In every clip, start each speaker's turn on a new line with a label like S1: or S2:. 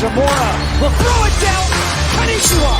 S1: Hachimura will throw it down. Konnichiwa.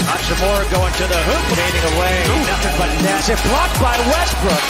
S1: Hachimura going to the hoop, fading away. Nothing but net. It blocked by Westbrook.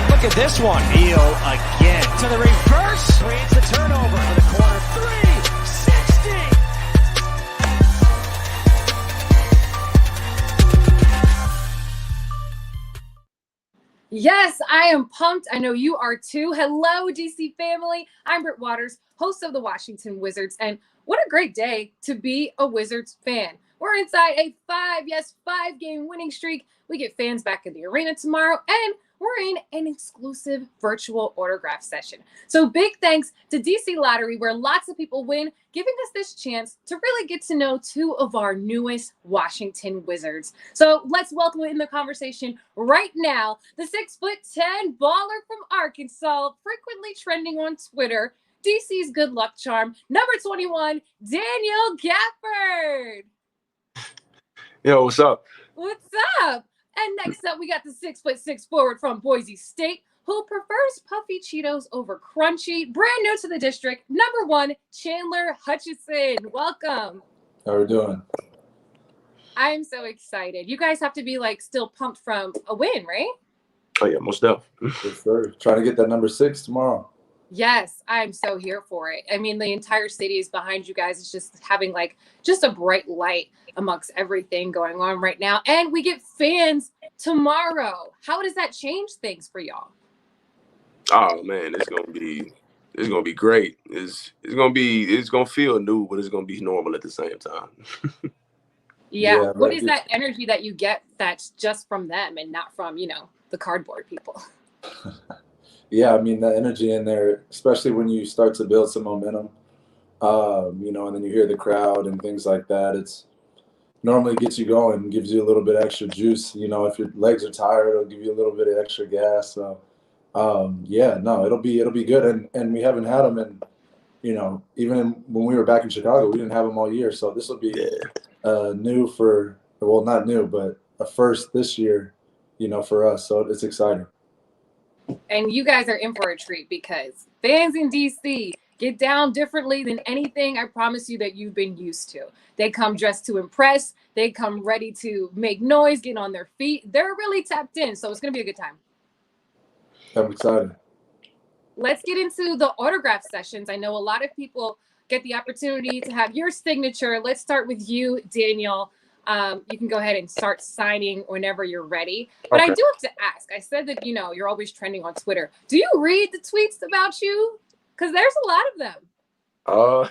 S1: Look at this one. Beal again to the reverse. Creates the turnover to the corner. 360.
S2: Yes, I am pumped. I know you are too. Hello, DC family. I'm Britt Waters, host of the Washington Wizards. And what a great day to be a Wizards fan. We're inside a 5-game winning streak. We get fans back in the arena tomorrow, and we're in an exclusive virtual autograph session. So big thanks to DC Lottery, where lots of people win, giving us this chance to really get to know two of our newest Washington Wizards. So let's welcome in the conversation right now, the 6'10" baller from Arkansas, frequently trending on Twitter, DC's good luck charm, number 21, Daniel Gafford.
S3: Yo, what's up?
S2: What's up? And next up, we got the 6'6" forward from Boise State, who prefers puffy Cheetos over crunchy. Brand new to the district, number 1, Chandler Hutchison. Welcome.
S4: How we doing?
S2: I'm so excited. You guys have to be like still pumped from a win, right?
S3: Oh yeah, most definitely.
S4: Yes, sir. Trying to get that number 6 tomorrow.
S2: Yes, I'm so here for it. I mean, the entire city is behind you guys. It's just having just a bright light amongst everything going on right now. And we get fans tomorrow. How does that change things for y'all?
S3: Oh man, it's gonna be great. It's gonna feel new, but it's gonna be normal at the same time.
S2: Yeah. What is that energy that you get that's just from them and not from, the cardboard people?
S4: Yeah, I mean, the energy in there, especially when you start to build some momentum, and then you hear the crowd and things like that, it's normally gets you going, gives you a little bit extra juice. If your legs are tired, it'll give you a little bit of extra gas. So, it'll be good. And we haven't had them in, even when we were back in Chicago, we didn't have them all year. So this will be new not new, but a first this year, for us. So it's exciting.
S2: And you guys are in for a treat because fans in DC get down differently than anything I promise you that you've been used to. They come dressed to impress. They come ready to make noise, get on their feet. They're really tapped in, so it's going to be a good time.
S4: I'm excited.
S2: Let's get into the autograph sessions. I know a lot of people get the opportunity to have your signature. Let's start with you, Daniel. You can go ahead and start signing whenever you're ready. But okay. I do have to ask. I said that, you're always trending on Twitter. Do you read the tweets about you? Because there's a lot of them.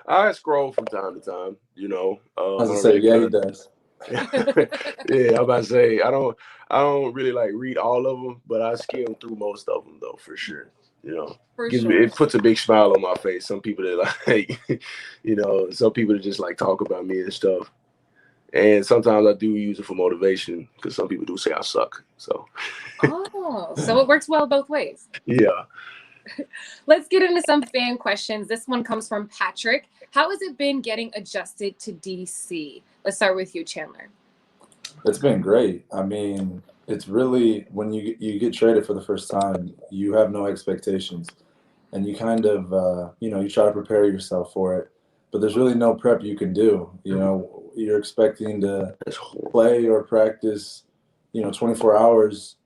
S3: I scroll from time to time,
S4: I was gonna say, yeah, he does.
S3: Yeah, I'm about to say I don't really read all of them, but I skim through most of them though, for sure. It puts a big smile on my face. Some people that some people that just talk about me and stuff. And sometimes I do use it for motivation because some people do say I suck. So.
S2: So it works well both ways.
S3: Yeah.
S2: Let's get into some fan questions. This one comes from Patrick. How has it been getting adjusted to DC? Let's start with you, Chandler.
S4: It's been great. I mean, it's really when you get traded for the first time, you have no expectations, and you kind of you try to prepare yourself for it. But there's really no prep you can do. You're expecting to play or practice, 24 hours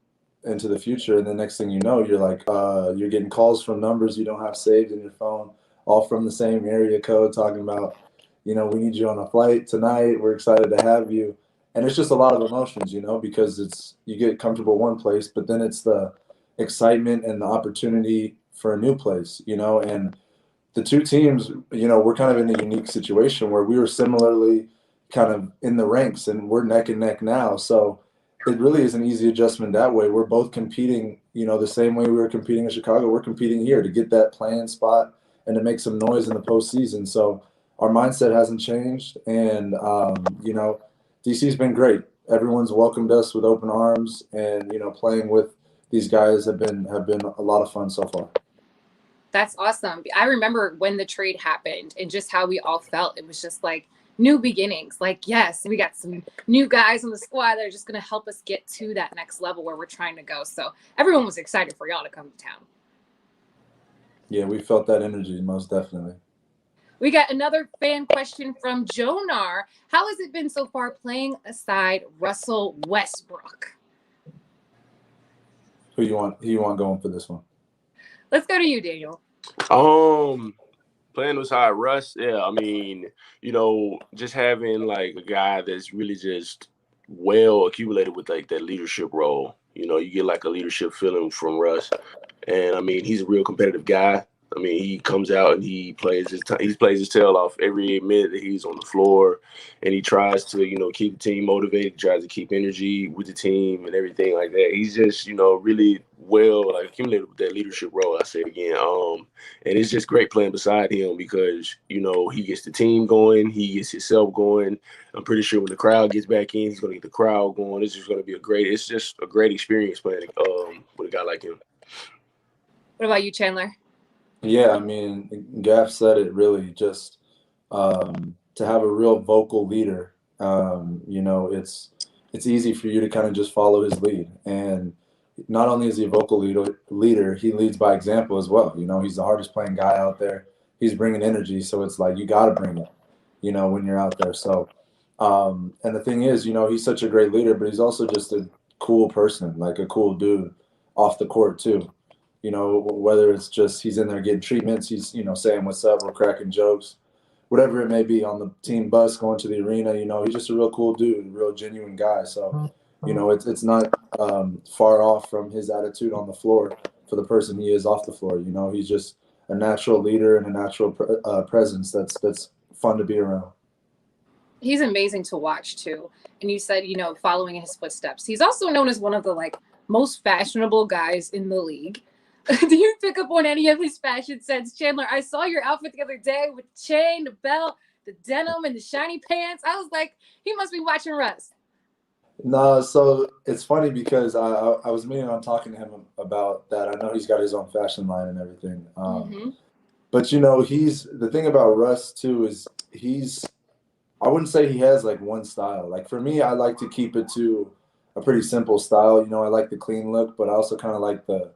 S4: into the future, and the next thing you know, you're getting calls from numbers you don't have saved in your phone, all from the same area code, talking about, we need you on a flight tonight. We're excited to have you. And it's just a lot of emotions, because you get comfortable one place, but then it's the excitement and the opportunity for a new place, and the two teams, we're kind of in a unique situation where we were similarly kind of in the ranks and we're neck and neck now. So it really is an easy adjustment that way. We're both competing, the same way we were competing in Chicago. We're competing here to get that playing spot and to make some noise in the postseason. So our mindset hasn't changed. And, DC's been great. Everyone's welcomed us with open arms, and, playing with these guys have been a lot of fun so far.
S2: That's awesome. I remember when the trade happened and just how we all felt. It was just like new beginnings. Like, yes, we got some new guys on the squad that are just going to help us get to that next level where we're trying to go. So everyone was excited for y'all to come to town.
S4: Yeah, we felt that energy, most definitely.
S2: We got another fan question from Jonar. How has it been so far playing aside Russell Westbrook?
S4: Who you want going for this one?
S2: Let's go to you, Daniel.
S3: Playing beside Russ, yeah, I mean, just having like a guy that's really just well accumulated with like that leadership role. You get like a leadership feeling from Russ. And I mean, he's a real competitive guy. I mean, he comes out and he plays his tail off every minute that he's on the floor, and he tries to, keep the team motivated, tries to keep energy with the team and everything like that. He's just, really well like accumulated with that leadership role. I say it again. And it's just great playing beside him because, he gets the team going, he gets himself going. I'm pretty sure when the crowd gets back in, he's going to get the crowd going. It's just going to be it's just a great experience playing with a guy like him.
S2: What about you, Chandler?
S4: Yeah, I mean, Gaff said it really, just to have a real vocal leader. It's easy for you to kind of just follow his lead. And not only is he a vocal leader, he leads by example as well. He's the hardest playing guy out there. He's bringing energy, so it's like you got to bring it, when you're out there. So, and the thing is, he's such a great leader, but he's also just a cool person, like a cool dude off the court too. Whether it's just he's in there getting treatments, he's, saying what's up, we're cracking jokes, whatever it may be on the team bus going to the arena, he's just a real cool dude, a real genuine guy. So, it's not far off from his attitude on the floor for the person he is off the floor. He's just a natural leader and a natural presence that's fun to be around.
S2: He's amazing to watch too. And you said, following in his footsteps. He's also known as one of the most fashionable guys in the league. Do you pick up on any of his fashion sense, Chandler? I saw your outfit the other day with the chain, the belt, the denim, and the shiny pants. I was like, he must be watching Russ.
S4: No, so it's funny because I was meaning on talking to him about that. I know he's got his own fashion line and everything. But, the thing about Russ, too, is I wouldn't say he has, one style. Like, for me, I like to keep it to a pretty simple style. I like the clean look, but I also kind of like the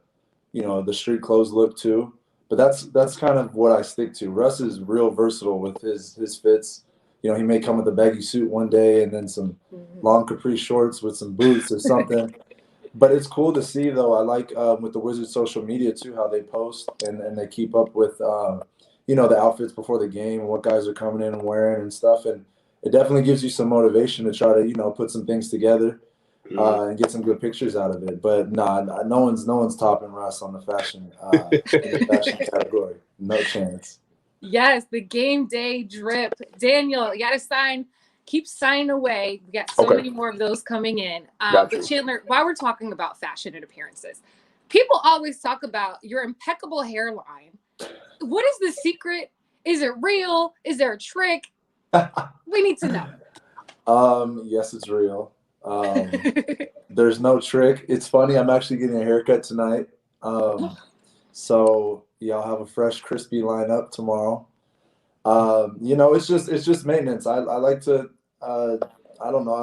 S4: street clothes look too. But that's kind of what I stick to. Russ is real versatile with his fits. He may come with a baggy suit one day and then some long capri shorts with some boots or something. But it's cool to see, though. I like with the Wizards social media too, how they post and they keep up with the outfits before the game and what guys are coming in and wearing and stuff. And it definitely gives you some motivation to try to put some things together. And get some good pictures out of it. But no one's topping Russ on the fashion category. No chance.
S2: Yes, the game day drip. Daniel, you gotta keep signing away. We got so many more of those coming in. But Chandler, while we're talking about fashion and appearances, people always talk about your impeccable hairline. What is the secret? Is it real? Is there a trick? We need to know.
S4: Yes, it's real. There's no trick. It's funny. I'm actually getting a haircut tonight. So yeah, I'll have a fresh, crispy lineup tomorrow. It's just maintenance. I like to, I don't know.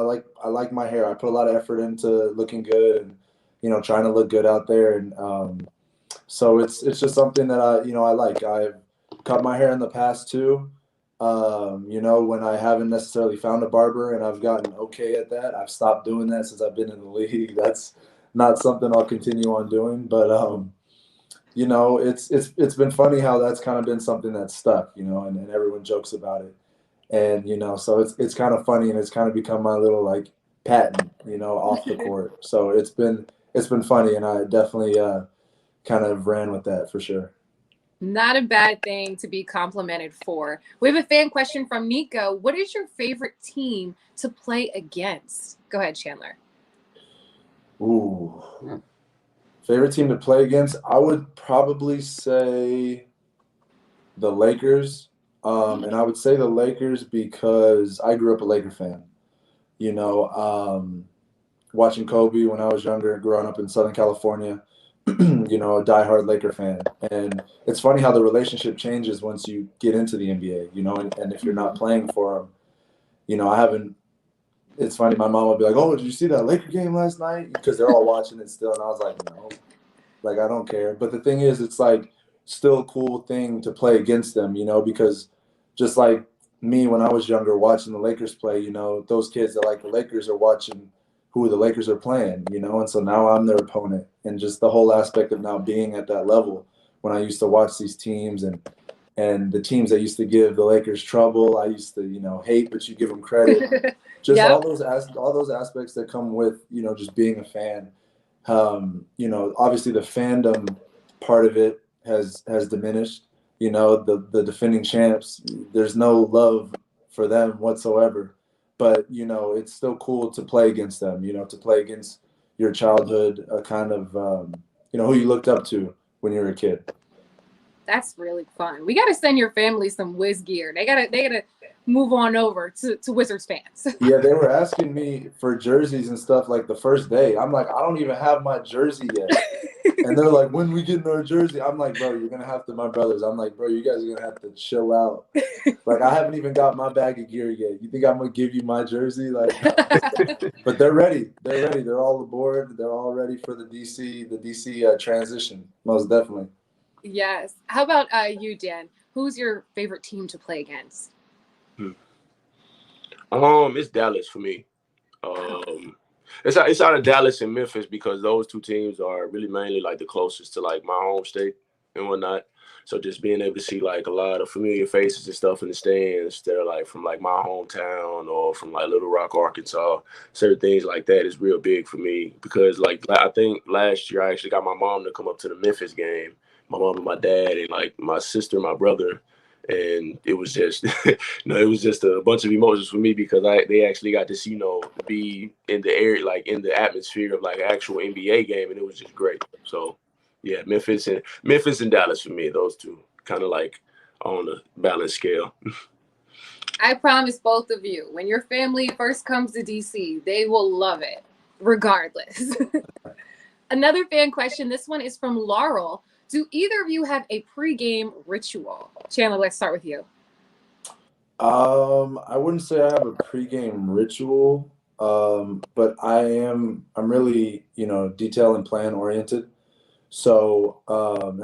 S4: I like my hair. I put a lot of effort into looking good and, trying to look good out there. And, so it's just something that I like. I've cut my hair in the past too. When I haven't necessarily found a barber and I've gotten okay at that, I've stopped doing that since I've been in the league. That's not something I'll continue on doing. But, it's been funny how that's kind of been something that's stuck, and everyone jokes about it. And, so it's kind of funny and it's kind of become my little Patton, off the court. So it's been funny, and I definitely kind of ran with that for sure.
S2: Not a bad thing to be complimented for. We have a fan question from Nico. What is your favorite team to play against? Go ahead, Chandler.
S4: Ooh. Favorite team to play against? I would probably say the Lakers. And I would say the Lakers because I grew up a Laker fan. Watching Kobe when I was younger, growing up in Southern California, a diehard Laker fan. And it's funny how the relationship changes once you get into the NBA, and if you're not playing for them, it's funny, my mom would be like, oh, did you see that Laker game last night? Because they're all watching it still. And I was like, no, I don't care. But the thing is, it's like still a cool thing to play against them, because just like me when I was younger watching the Lakers play, those kids that like the Lakers are watching who the Lakers are playing, and so now I'm their opponent. And just the whole aspect of now being at that level when I used to watch these teams and the teams that used to give the Lakers trouble, I used to, hate, but you give them credit. Just all those aspects that come with, just being a fan. Obviously the fandom part of it has diminished. The defending champs, there's no love for them whatsoever. But, it's still cool to play against them, to play against your childhood, kind of, who you looked up to when you were a kid.
S2: That's really fun. We got to send your family some Wiz gear. They gotta move on over to Wizards fans.
S4: Yeah, they were asking me for jerseys and stuff like the first day. I'm like, I don't even have my jersey yet. And they're like, when we getting our jersey? I'm like, bro, you're gonna have to. My brothers, I'm like, bro, you guys are gonna have to chill out. Like, I haven't even got my bag of gear yet. You think I'm gonna give you my jersey? Like, but they're ready. They're ready. They're all aboard. They're all ready for the DC transition. Most definitely.
S2: Yes. How about you, Dan? Who's your favorite team to play against?
S3: It's Dallas for me. It's out of Dallas and Memphis because those two teams are really mainly like the closest to like my home state and whatnot. So just being able to see like a lot of familiar faces and stuff in the stands that are like from like my hometown or from like Little Rock, Arkansas, certain things like that is real big for me because like I think last year I actually got my mom to come up to the Memphis game, my mom and my dad and like my sister, my brother. And it was just, it was just a bunch of emotions for me because they actually got to see, be in the area, like in the atmosphere of like an actual NBA game, and it was just great. So, yeah, Memphis and Dallas for me, those two kind of like on the balance scale.
S2: I promise both of you, when your family first comes to DC, they will love it, regardless. Another fan question. This one is from Laurel. Do either of you have a pregame ritual? Chandler, let's start with you.
S4: I wouldn't say I have a pregame ritual, but I'm really, detail and plan oriented. So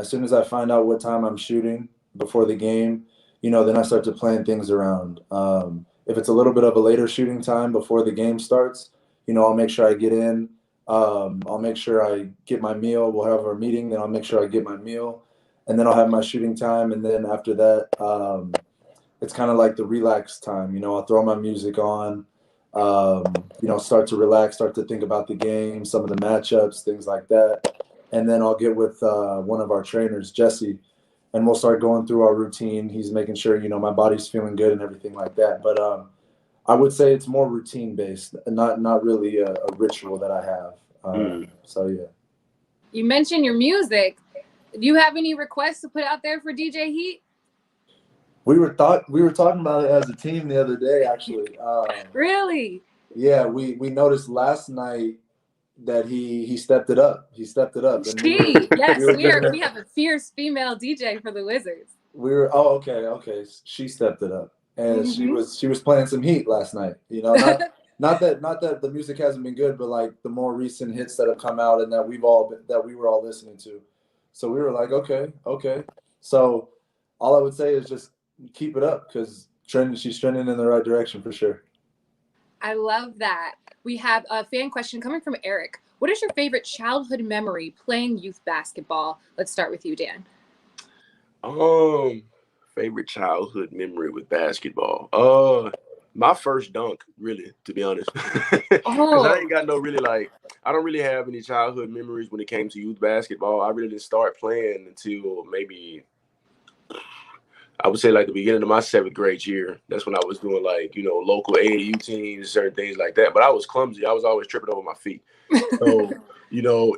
S4: as soon as I find out what time I'm shooting before the game, then I start to plan things around. If it's a little bit of a later shooting time before the game starts, I'll make sure I get in. I'll make sure I get my meal. We'll have our meeting, then I'll make sure I get my meal, and then I'll have my shooting time. And then after that, it's kind of like the relax time. I'll throw my music on, start to relax, start to think about the game, some of the matchups, things like that. And then I'll get with one of our trainers, Jesse, and we'll start going through our routine. He's making sure, my body's feeling good and everything like that. But I would say it's more routine based, not really a ritual that I have. So yeah.
S2: You mentioned your music. Do you have any requests to put out there for DJ Heat?
S4: We were talking about it as a team the other day, actually.
S2: Really?
S4: Yeah, we noticed last night that he stepped it up. He stepped it up. And
S2: we have a fierce female DJ for the Wizards.
S4: Okay. She stepped it up. And she was playing some Heat last night. Not that the music hasn't been good, but like the more recent hits that have come out and that we were all listening to. So we were like, okay. So all I would say is just keep it up because she's trending in the right direction for sure.
S2: I love that. We have a fan question coming from Eric. What is your favorite childhood memory playing youth basketball? Let's start with you, Dan.
S3: Favorite childhood memory with basketball. My first dunk, really, to be honest, because I ain't got no really I don't really have any childhood memories when it came to youth basketball. I really didn't start playing until maybe, I would say, like the beginning of my 7th grade year. That's when I was doing local AAU teams, certain things like that. But I was clumsy. I was always tripping over my feet. So,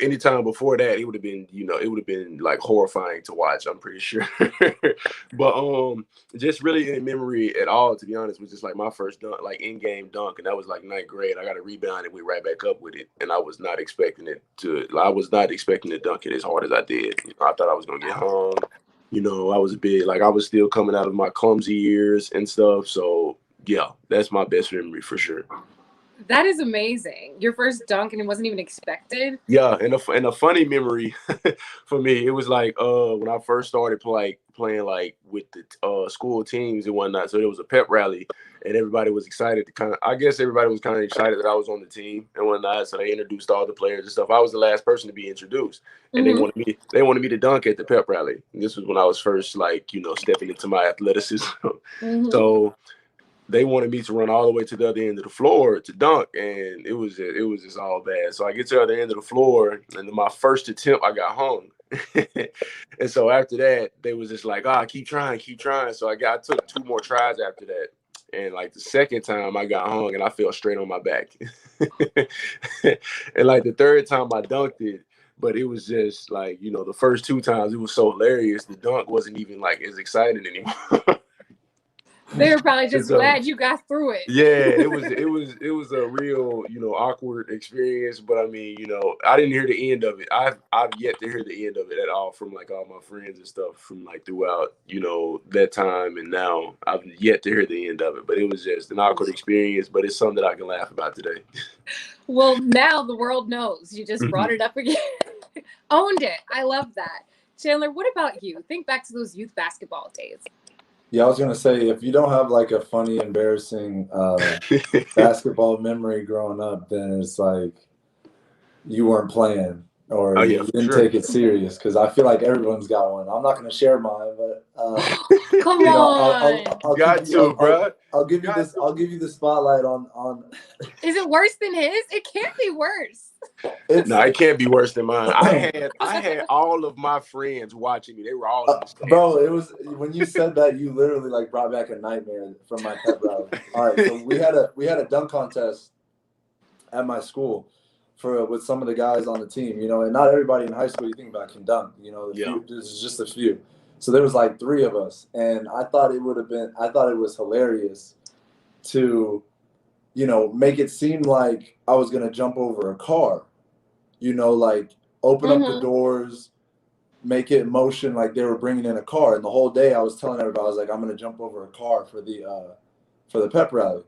S3: anytime before that, it would have been like horrifying to watch, I'm pretty sure. But just really in memory at all, to be honest, was just like my first dunk, like in-game dunk, and that was like 9th grade. I got a rebound and went right back up with it, and I was not expecting to dunk it as hard as I did. I thought I was gonna get hung. I was I was still coming out of my clumsy years and stuff. So yeah, that's my best memory for sure.
S2: That is amazing. Your first dunk, and it wasn't even expected.
S3: Yeah, and a funny memory for me, it was like when I first started playing like with the school teams and whatnot. So there was a pep rally, and everybody was excited to everybody was kind of excited that I was on the team and whatnot. So they introduced all the players and stuff. I was the last person to be introduced, and they wanted me to dunk at the pep rally. And this was when I was first stepping into my athleticism. So they wanted me to run all the way to the other end of the floor to dunk, and it was just all bad. So I get to the other end of the floor, and my first attempt, I got hung. And so after that, they was just like, keep trying. So I took 2 more tries after that. And like the second time I got hung and I fell straight on my back. And like the third time I dunked it, but it was just the first 2 times it was so hilarious. The dunk wasn't even like as exciting anymore.
S2: They were probably just glad you got through it.
S3: Yeah, it was a real, awkward experience. But I mean, I didn't hear the end of it. I've yet to hear the end of it at all from like all my friends and stuff from like throughout, that time and now. I've yet to hear the end of it. But it was just an awkward experience, but it's something that I can laugh about today.
S2: Well, now the world knows. You just brought it up again. Owned it. I love that. Chandler, what about you? Think back to those youth basketball days.
S4: Yeah, I was going to say, if you don't have like a funny, embarrassing basketball memory growing up, then it's like you weren't playing or you didn't take it serious, because I feel like everyone's got one. I'm not going to share mine, but
S2: come on.
S4: I'll give you the spotlight on.
S2: Is it worse than his? It can't be worse.
S3: No, it can't be worse than mine. I had all of my friends watching me. They were all in the stands.
S4: Bro, it was when you said that, you literally like brought back a nightmare from my pep rally. All right, so we had a dunk contest at my school with some of the guys on the team, and not everybody in high school you think about can dunk. There's just a few. So there was like 3 of us, and I thought it was hilarious to make it seem like I was going to jump over a car, like open up the doors, make it motion like they were bringing in a car. And the whole day I was telling everybody, I was like, I'm going to jump over a car for the pep rally.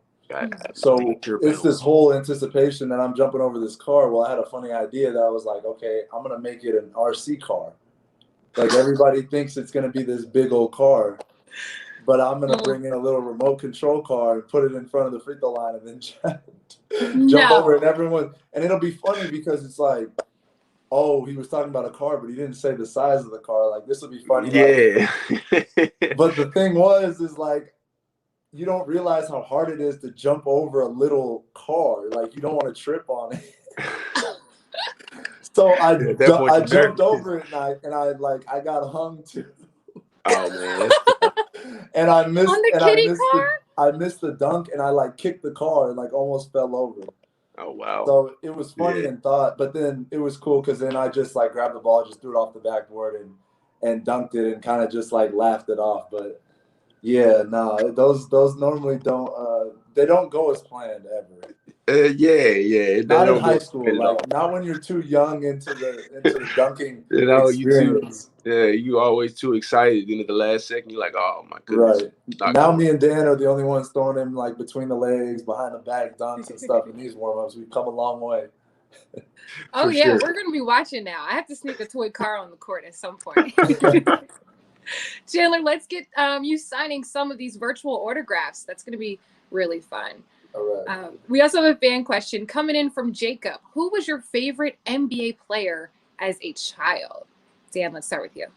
S4: So it's this whole anticipation that I'm jumping over this car. Well, I had a funny idea that I was like, okay, I'm going to make it an RC car. Like everybody thinks it's going to be this big old car. But I'm going to bring in a little remote control car and put it in front of the free throw line and then jump over it. And it'll be funny because it's like, oh, he was talking about a car, but he didn't say the size of the car. Like, this will be funny.
S3: Yeah.
S4: But the thing is like, you don't realize how hard it is to jump over a little car. Like, you don't want to trip on it. So I jumped over it and I got hung too.
S3: Oh man.
S4: And I missed
S2: on the kiddie car?
S4: I missed the dunk and I like kicked the car and like almost fell over.
S3: Oh wow.
S4: So it was funny in thought, but then it was cool because then I just like grabbed the ball, just threw it off the backboard and dunked it and kind of just like laughed it off. But yeah, no, those normally don't they don't go as planned ever.
S3: Not
S4: in high school, like not when you're too young into the dunking experience.
S3: You always too excited. Then at the last second, you're like, oh my goodness.
S4: Right. Now me and Dan are the only ones throwing him like between the legs, behind the back dunks and stuff in these warm-ups. We've come a long way.
S2: Oh yeah, sure. We're gonna be watching now. I have to sneak a toy car on the court at some point. Chandler, let's get you signing some of these virtual autographs. That's gonna be really fun.
S4: All right.
S2: We also have a fan question coming in from Jacob. Who was your favorite NBA player as a child? Dan, let's start with you.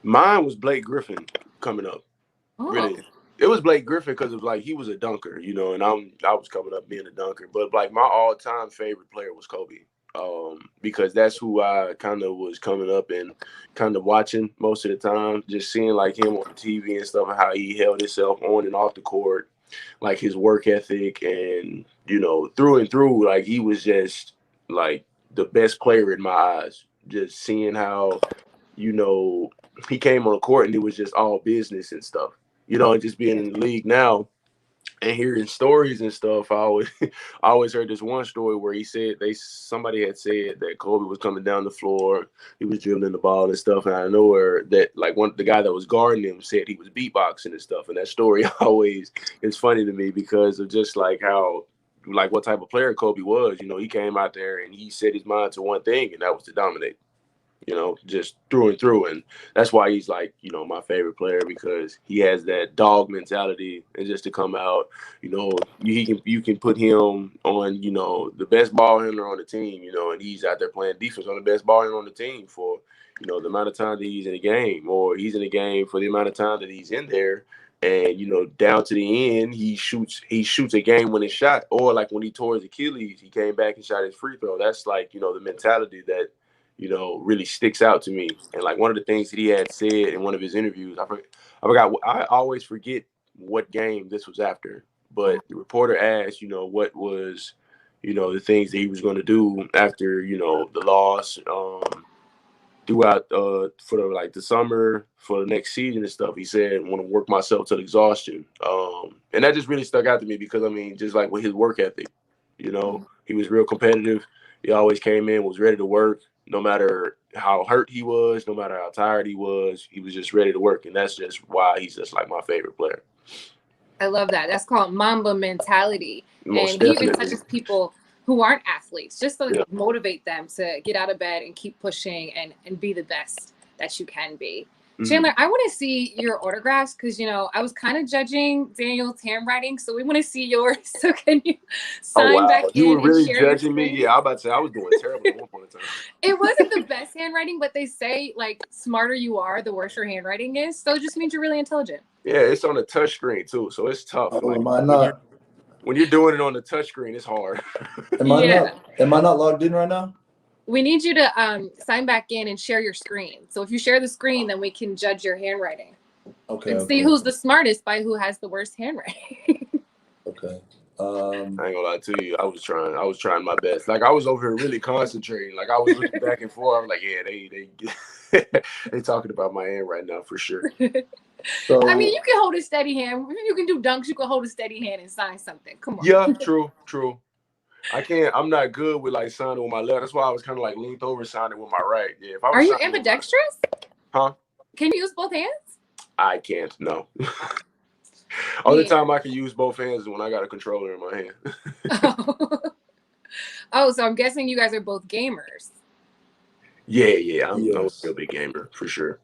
S3: Mine was Blake Griffin coming up.
S2: Oh.
S3: Really. It was Blake Griffin because of like he was a dunker, you know, and I was coming up being a dunker. But like my all-time favorite player was Kobe. Because that's who I kind of was coming up and kind of watching most of the time, just seeing like him on TV and stuff and how he held himself on and off the court, like his work ethic and, you know, through and through, like he was just like the best player in my eyes. Just seeing how, you know, he came on the court and it was just all business and stuff, you know, and just being in the league now. And hearing stories and stuff, I always heard this one story where he said somebody had said that Kobe was coming down the floor, he was dribbling the ball and stuff, and I know where that like the guy that was guarding him said he was beatboxing and stuff, and that story always is funny to me because of just like how like what type of player Kobe was. You know, he came out there and he set his mind to one thing, and that was to dominate. You know, just through and through. And that's why he's like, you know, my favorite player because he has that dog mentality and just to come out, you know, you can put him on, you know, the best ball handler on the team, you know, and he's out there playing defense on the best ball handler on the team for, you know, the amount of time that he's in the game, or he's in the game for the amount of time that he's in there. And, you know, down to the end, he shoots a game-winning shot. Or like when he tore his Achilles, he came back and shot his free throw. That's like, you know, the mentality that, you know, really sticks out to me. And like one of the things that he had said in one of his interviews, I always forget what game this was after, but the reporter asked, you know, what was, you know, the things that he was going to do after, you know, the loss, throughout for the summer for the next season and stuff. He said, I want to work myself to exhaustion. And that just really stuck out to me because I mean, just like with his work ethic, you know, he was real competitive. He always came in, was ready to work. No matter how hurt he was, no matter how tired he was just ready to work. And that's just why he's just like my favorite player.
S2: I love that. That's called Mamba mentality.
S3: Most
S2: and
S3: definitely.
S2: He even touches people who aren't athletes just to motivate them to get out of bed and keep pushing and be the best that you can be. Mm-hmm. Chandler, I want to see your autographs because, you know, I was kind of judging Daniel's handwriting, so we want to see yours. So can you sign back in?
S3: You were really judging me? Yeah, I was about to say I was doing terrible at one point in time.
S2: It wasn't the best handwriting, but they say, like, smarter you are, the worse your handwriting is. So it just means you're really intelligent.
S3: Yeah, it's on a touch screen, too, so it's tough. When you're doing it on the touch screen, it's hard.
S4: Am I not logged in right now?
S2: We need you to sign back in and share your screen. So if you share the screen, then we can judge your handwriting.
S4: Okay.
S2: And see who's the smartest by who has the worst handwriting.
S4: Okay.
S3: I ain't gonna lie to you. I was trying my best. Like I was over here really concentrating. Like I was looking back and forth. I was like, yeah, they talking about my hand right now for sure.
S2: So, I mean, you can hold a steady hand. If you can do dunks, you can hold a steady hand and sign something. Come on.
S3: Yeah, true. I can't. I'm not good with like signing with my left. That's why I was kind of like leaned over signing with my right. Yeah.
S2: Are you ambidextrous?
S3: Huh?
S2: Can you use both hands?
S3: I can't. No. Only time I can use both hands is when I got a controller in my hand.
S2: Oh, so I'm guessing you guys are both gamers.
S3: Yeah. I'm a real big gamer for sure.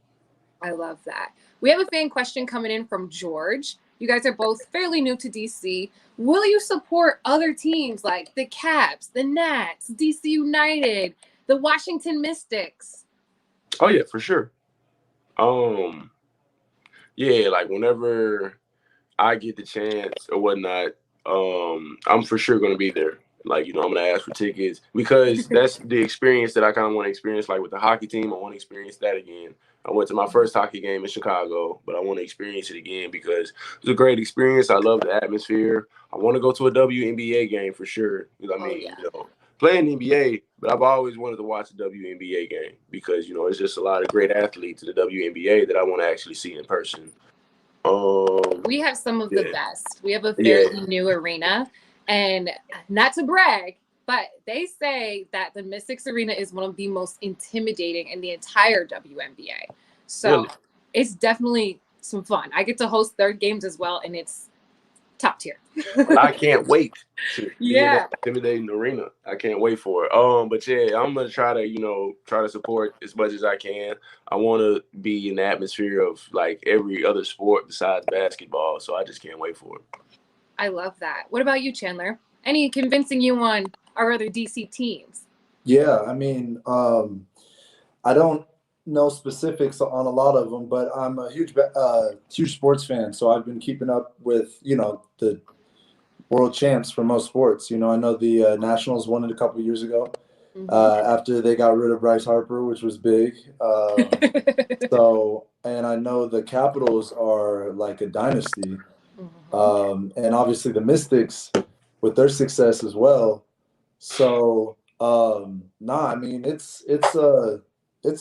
S2: I love that. We have a fan question coming in from George. You guys are both fairly new to DC. Will you support other teams like the Caps, the Nats, DC United, the Washington Mystics?
S3: Oh yeah, for sure. Yeah, like whenever I get the chance or whatnot, I'm for sure gonna be there. Like, you know, I'm gonna ask for tickets because that's the experience that I kind of want to experience. Like with the hockey team, I want to experience that again. I went to my first hockey game in Chicago, but I want to experience it again because it was a great experience. I love the atmosphere. I want to go to a WNBA game for sure. You know, playing NBA, but I've always wanted to watch a WNBA game because, you know, it's just a lot of great athletes in the WNBA that I want to actually see in person.
S2: We have some of the best. We have a fairly new arena, and not to brag, but they say that the Mystics Arena is one of the most intimidating in the entire WNBA. So it's definitely some fun. I get to host their games as well, and it's top tier.
S3: I can't wait to be in that intimidating arena. I can't wait for it. But yeah, I'm gonna try to support as much as I can. I want to be in the atmosphere of like every other sport besides basketball. So I just can't wait for it.
S2: I love that. What about you, Chandler? Any convincing you on our other DC teams?
S4: Yeah, I mean, I don't know specifics on a lot of them, but I'm a huge sports fan. So I've been keeping up with, the world champs for most sports. I know the Nationals won it a couple of years ago after they got rid of Bryce Harper, which was big. And I know the Capitals are like a dynasty. And obviously the Mystics with their success as well. So, I mean, it's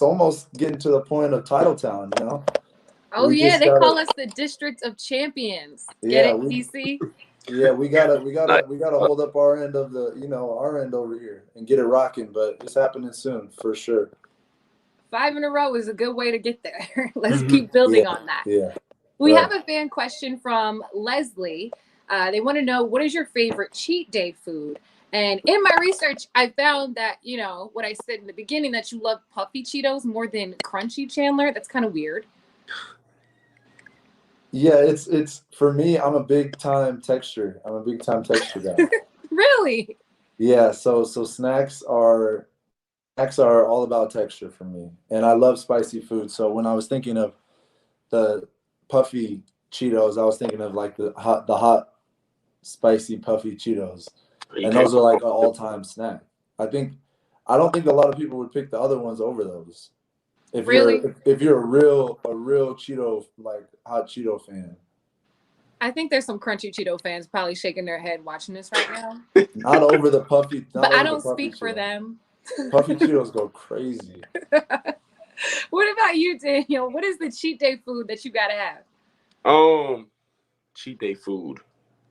S4: almost getting to the point of Titletown,
S2: Oh, yeah, they call us the District of Champions. Get it, DC?
S4: Yeah, we gotta hold up our end of our end over here and get it rocking, but it's happening soon for sure.
S2: 5 in a row is a good way to get there. Let's keep building on that.
S4: Yeah.
S2: We have a fan question from Leslie. They want to know, what is your favorite cheat day food? And in my research, I found that, what I said in the beginning, that you love puffy Cheetos more than crunchy, Chandler. That's kind of weird.
S4: Yeah, it's for me, I'm a big time texture. I'm a big time texture guy.
S2: Really?
S4: Yeah, so snacks are all about texture for me. And I love spicy food. So when I was thinking of the puffy Cheetos, I was thinking of like the hot spicy puffy Cheetos. And those are like an all-time snack. I don't think a lot of people would pick the other ones over those. If you're a real Cheeto, like hot Cheeto fan.
S2: I think there's some crunchy Cheeto fans probably shaking their head watching this right now.
S4: Not over the puffy.
S2: But I don't speak for them.
S4: Puffy Cheetos go crazy.
S2: What about you, Daniel? What is the cheat day food that you gotta have?
S3: Cheat day food.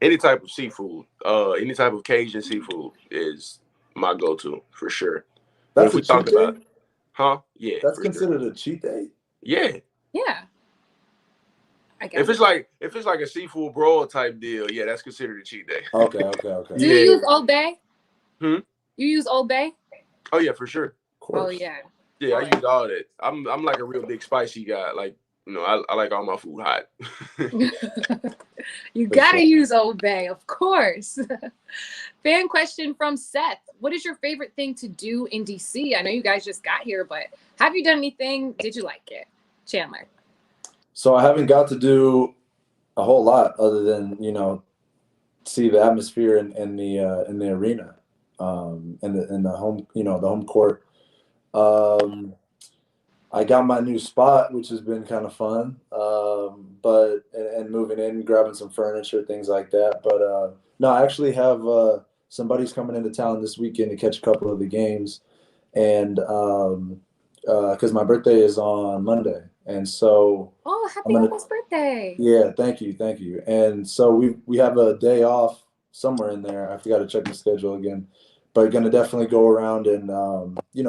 S3: Any type of seafood, any type of Cajun seafood is my go-to for sure.
S4: That's what we talk about.
S3: Huh? Yeah.
S4: That's considered a cheat day?
S3: Yeah.
S2: Yeah.
S3: If it's like a seafood broil type deal, yeah, that's considered a cheat day.
S4: Okay.
S2: Do you use Old Bay?
S3: You
S2: use Old Bay?
S3: Oh yeah, for sure.
S2: Oh yeah.
S3: Yeah, I use all that. I'm like a real big spicy guy. Like, I like all my food hot.
S2: You gotta use Old Bay, of course. Fan question from Seth. What is your favorite thing to do in DC? I know you guys just got here, but have you done anything? Did you like it? Chandler.
S4: So I haven't got to do a whole lot other than, see the atmosphere in the arena, and the home, the home court. I got my new spot, which has been kind of fun, but moving in, grabbing some furniture, things like that. But no, I actually have some buddies coming into town this weekend to catch a couple of the games, and because my birthday is on Monday, and so
S2: happy almost birthday!
S4: Yeah, thank you. And so we have a day off somewhere in there. I forgot to check the schedule again. But going to definitely go around and,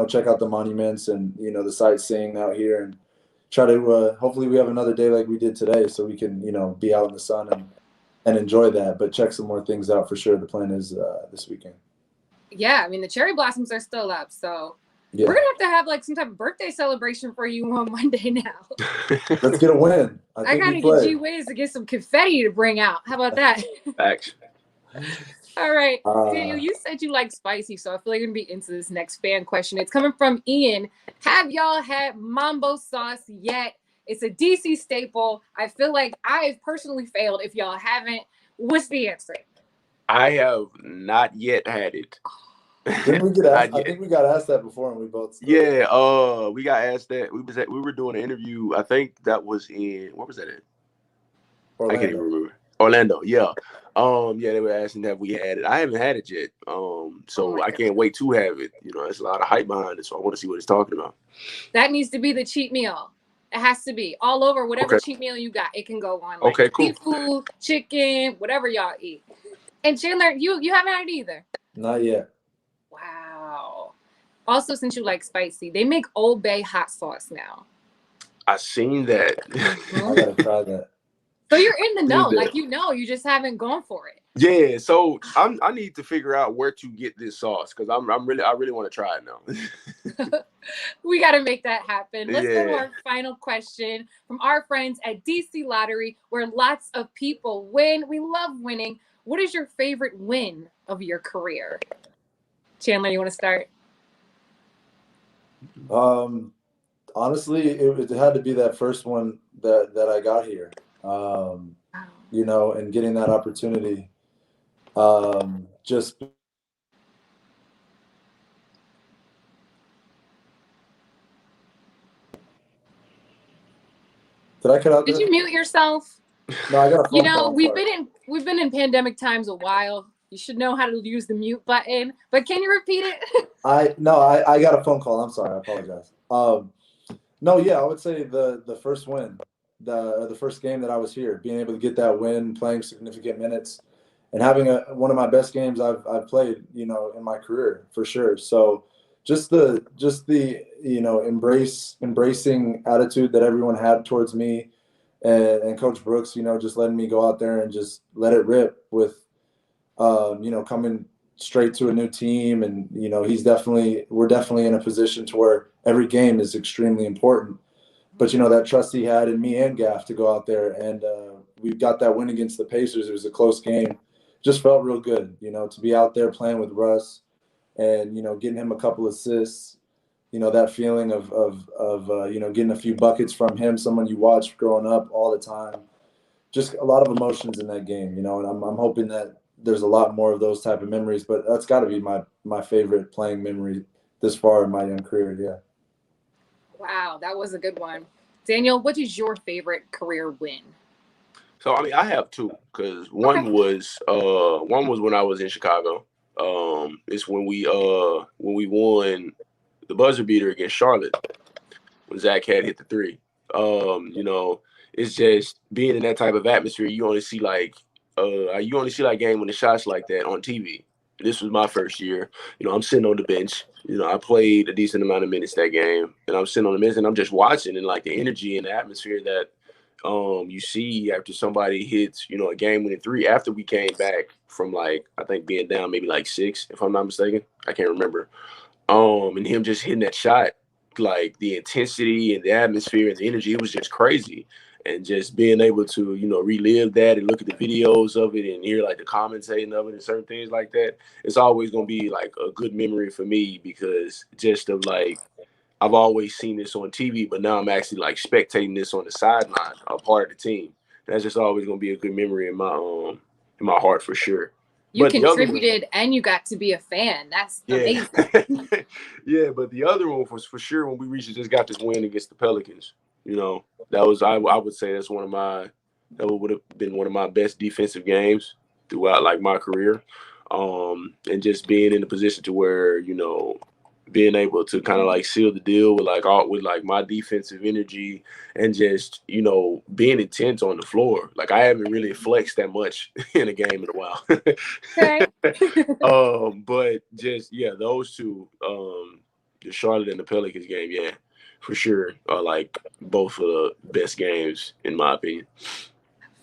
S4: check out the monuments and, the sightseeing out here and try to hopefully we have another day like we did today so we can, be out in the sun and enjoy that. But check some more things out for sure. The plan is this weekend.
S2: Yeah, I mean, the cherry blossoms are still up. So we're going to have like some type of birthday celebration for you on Monday now.
S4: Let's get a win.
S2: I got to get G-Wiz to get some confetti to bring out. How about that?
S3: Thanks.
S2: All right. Daniel, you said you like spicy, so I feel like you're going to be into this next fan question. It's coming from Ian. Have y'all had mambo sauce yet? It's a DC staple. I feel like I've personally failed if y'all haven't. What's the answer?
S3: I have not yet had it.
S4: Didn't we get asked? I think we got asked that before, and we both started.
S3: Yeah, we got asked that. We were doing an interview. I think that was in, where was that at?
S4: Orlando.
S3: I can't even remember. Orlando, yeah. They were asking that we had it. I haven't had it yet. So I can't wait to have it. There's a lot of hype behind it, so I want to see what it's talking about.
S2: That needs to be the cheat meal. It has to be all over whatever cheat meal you got. It can go on like
S3: cool.
S2: Seafood, chicken, whatever y'all eat. And Chandler, you haven't had it either?
S4: Not yet.
S2: Wow. Also, since you like spicy, they make Old Bay hot sauce now.
S3: I seen that.
S4: I gotta try that.
S2: So you're in the know, like you just haven't gone for it.
S3: Yeah, so I need to figure out where to get this sauce because I really want to try it now.
S2: We got to make that happen. Let's go to our final question from our friends at DC Lottery, where lots of people win. We love winning. What is your favorite win of your career? Chandler, you want to start?
S4: Honestly, it had to be that first one that I got here, you know, and getting that opportunity. Just did I cut out there?
S2: Did you mute yourself?
S4: No, I got a phone
S2: You know,
S4: call.
S2: we've been in pandemic times a while. You should know how to use the mute button. But can you repeat it?
S4: I got a phone call. I'm sorry. I apologize. No, yeah, I would say the first win, the first game that I was here, being able to get that win, playing significant minutes, and having one of my best games I've played, you know, in my career for sure. So just the you know, embracing attitude that everyone had towards me, and Coach Brooks, you know, just letting me go out there and just let it rip with, you know, coming straight to a new team. And, you know, we're definitely in a position to where every game is extremely important. But, you know, that trust he had in me and Gaff to go out there, and we got that win against the Pacers. It was a close game. Just felt real good, you know, to be out there playing with Russ and, you know, getting him a couple assists, you know, that feeling of you know, getting a few buckets from him, someone you watched growing up all the time. Just a lot of emotions in that game, you know, and I'm hoping that there's a lot more of those type of memories, but that's got to be my favorite playing memory this far in my young career. Yeah.
S2: Wow, that was a good one. Daniel, what is your favorite career win?
S3: So I mean, I have two, because one was when I was in Chicago. It's when we won the buzzer beater against Charlotte when Zach had hit the three. You know, it's just being in that type of atmosphere. You only see like game winning shots like that on TV. This was my first year. You know, I'm sitting on the bench. You know, I played a decent amount of minutes that game, and I'm sitting on the bench and I'm just watching, and like the energy and the atmosphere that you see after somebody hits, you know, a game-winning three after we came back from, like, I think being down maybe like 6, if I'm not mistaken. I can't remember. And him just hitting that shot, like the intensity and the atmosphere and the energy, it was just crazy. And just being able to, you know, relive that and look at the videos of it and hear like the commentating of it and certain things like that, it's always going to be like a good memory for me, because just of like, I've always seen this on TV, but now I'm actually like spectating this on the sideline, a part of the team. That's just always going to be a good memory in my heart for sure.
S2: You contributed and you got to be a fan. That's amazing.
S3: Yeah, but the other one was for sure when we just got this win against the Pelicans. You know, that was I would say that would have been one of my best defensive games throughout like my career. And just being in a position to where, you know, being able to kind of like seal the deal with my defensive energy and just, you know, being intense on the floor. Like, I haven't really flexed that much in a game in a while.
S2: Okay.
S3: But just, yeah, those two, the Charlotte and the Pelicans game, yeah, for sure, are like both of the best games in my opinion.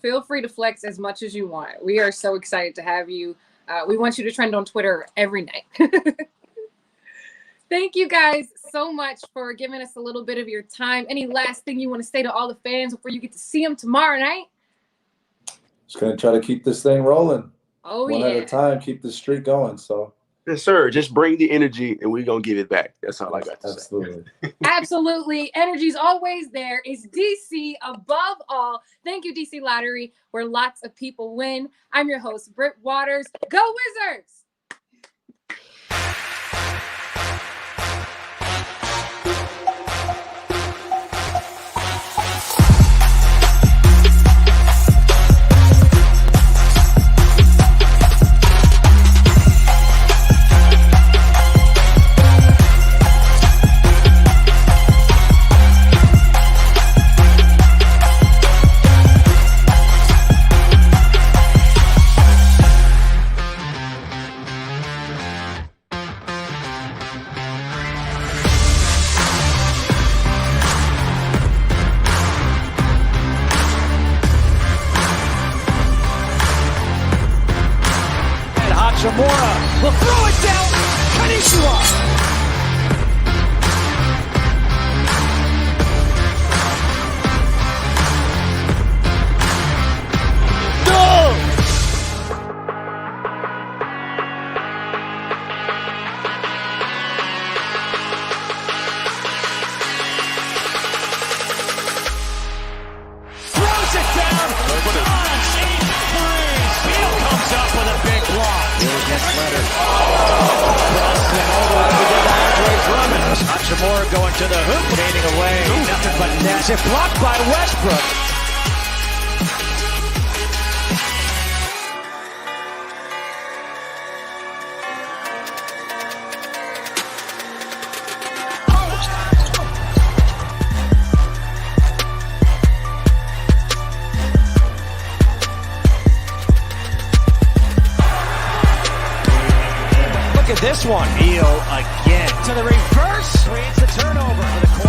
S2: Feel free to flex as much as you want. We are so excited to have you. We want you to trend on Twitter every night. Thank you guys so much for giving us a little bit of your time. Any last thing you want to say to all the fans before you get to see them tomorrow night?
S4: Just going to try to keep this thing rolling.
S2: One
S4: at a time, keep the streak going. So,
S3: yes, sir. Just bring the energy and we're going to give it back. That's all I got to
S4: say.
S2: Absolutely. Energy's always there. It's DC above all. Thank you, DC Lottery, where lots of people win. I'm your host, Britt Waters. Go Wizards!
S1: Zamora will throw it down. Kanishua. Hachimura going to the hoop, fading away. Nothing but net. It blocked by Westbrook. Look at this one. Beal again to the reverse. Creates the turnover for the corner.